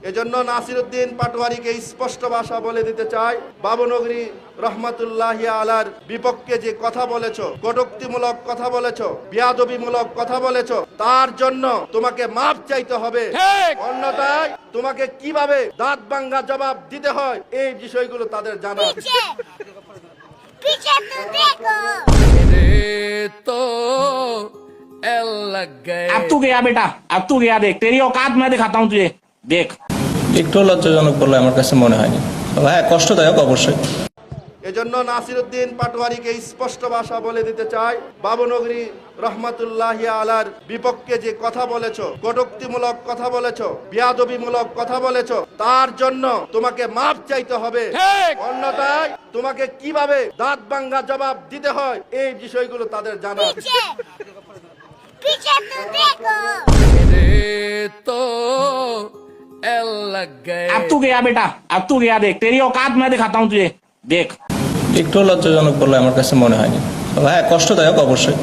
এজন্য নাসিরউদ্দিন পাটোয়ারীকে স্পষ্ট ভাষা বলে দিতে চাই, বাবুনগরী রহমাতুল্লাহি আলার বিপক্ষে যে কথা বলেছো, কটূক্তিমূলক কথা বলেছো, বেয়াদবিমূলক কথা বলেছো, তার জন্য তোমাকে মাফ চাইতে হবে। অন্যথায় তোমাকে কিভাবে দাঁত ভাঙ্গা জবাব দিতে হয় এই বিষয়গুলো তাদের জানা। पीछे तो देखो। तो एल लग गए। अब तू गया बेटा, अब तू गया, देख तेरी औकात मैं दिखाता हूँ तुझे, देख। একটু লজ্জাজনক বলে আমার কাছে মনে হয়নি। হ্যাঁ, কষ্টদায়ক অবশ্যই। এজন্য নাসিরউদ্দিন পাটোয়ারীকে স্পষ্ট ভাষা বলে দিতে চাই, বাবুনগরী রহমাতুল্লাহি আলার বিপক্ষে যে কথা বলেছো, কটূক্তিমূলক কথা বলেছো, বেয়াদবিমূলক কথা বলেছো, তার জন্য তোমাকে মাফ চাইতে হবে। অন্যথায় তোমাকে কিভাবে দাঁত ভাঙ্গা জবাব দিতে হয় এই বিষয়গুলো তাদের জানা। पीछे पीछे तो देखो। तो एल लग गए। अब तू गया बेटा, अब तू गया, देख तेरी औकात मैं दिखाता हूँ तुझे, देख। একটু লজ্জাজনক বলে আমার কাছে মনে হয়নি। হ্যাঁ, কষ্টদায়ক অবশ্যই।